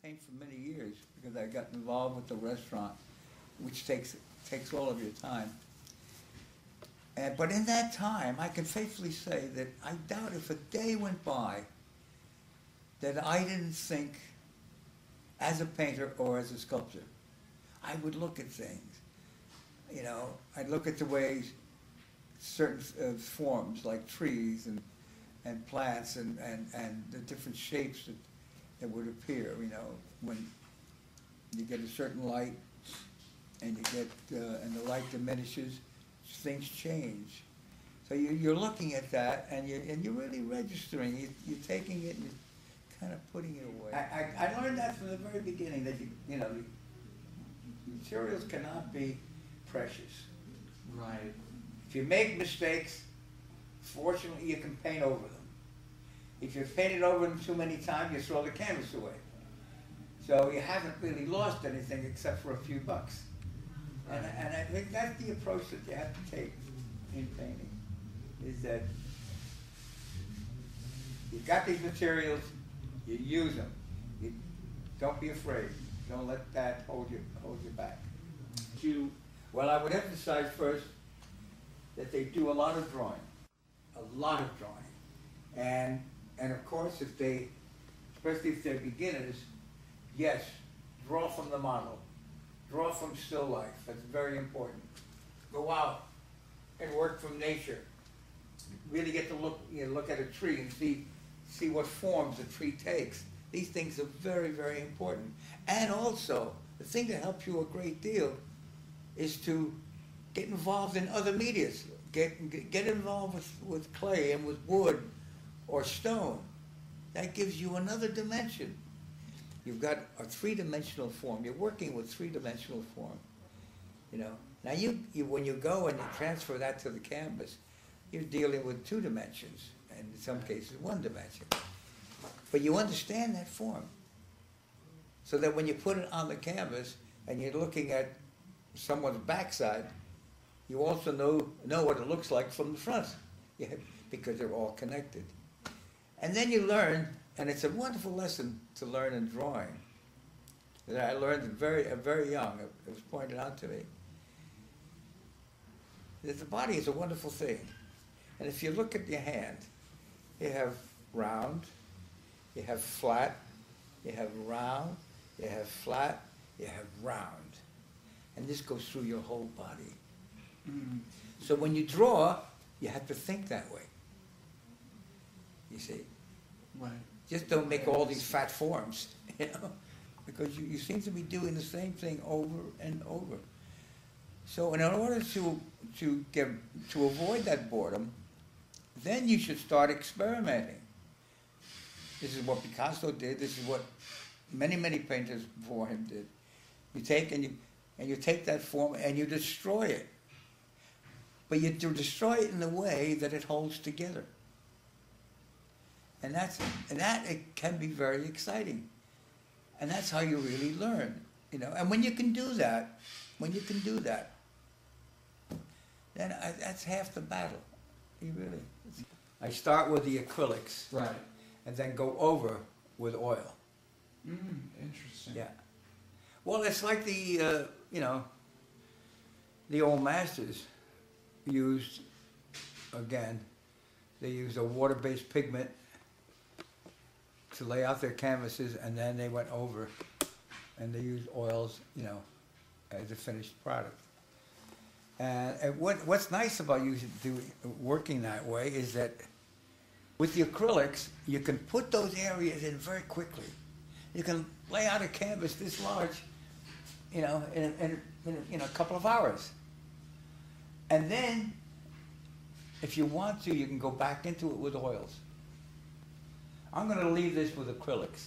paint for many years because I got involved with the restaurant, which takes all of your time. But in that time, I can faithfully say that I doubt if a day went by that I didn't think, as a painter or as a sculptor, I would look at things. You know, I'd look at the ways certain forms, like trees and plants and the different shapes that would appear, you know, when you get a certain light and you get, and the light diminishes, things change. So you're looking at that and you're really registering, you're taking it and you're kind of putting it away. I learned that from the very beginning, that you know, materials cannot be precious. Right. If you make mistakes, fortunately you can paint over them. If you've painted over them too many times, you throw the canvas away. So you haven't really lost anything except for a few bucks. Right. And I think that's the approach that you have to take in painting, is that you've got these materials, you use them. Don't be afraid. Don't let that hold you back. Well, I would emphasize first that they do a lot of drawing, and of course, especially if they're beginners, yes, draw from the model, draw from still life. That's very important. Go out and work from nature. Really get to look at a tree and see what forms the tree takes. These things are very, very important. And also, the thing that helps you a great deal is to get involved in other medias. Get involved with clay and with wood or stone. That gives you another dimension. You've got a three-dimensional form. You're working with three-dimensional form. You know. Now when you go and you transfer that to the canvas, you're dealing with two dimensions, and in some cases one dimension. But you understand that form, so that when you put it on the canvas and you're looking at someone's backside, you also know what it looks like from the front, because they're all connected. And then you learn, and it's a wonderful lesson to learn in drawing, that I learned very young. It was pointed out to me that the body is a wonderful thing. And if you look at your hand, you have round, you have flat, you have round, you have flat, you have round. And this goes through your whole body. Mm. So when you draw, you have to think that way. You see? Right. Just don't make all these fat forms, you know, because you seem to be doing the same thing over and over. So in order to avoid that boredom, then you should start experimenting. This is what Picasso did. This is what many painters before him did. You take you take that form and you destroy it. But you destroy it in a way that it holds together. And that it can be very exciting. And that's how you really learn, you know. And when you can do that, then that's half the battle. You really. I start with the acrylics. Right. And then go over with oil. Interesting. Yeah. Well, it's like the old masters used, again, they used a water-based pigment to lay out their canvases, and then they went over and they used oils, you know, as a finished product. And what's nice about working that way is that with the acrylics, you can put those areas in very quickly. You can lay out a canvas this large, you know, in a couple of hours. And then, if you want to, you can go back into it with oils. I'm going to leave this with acrylics.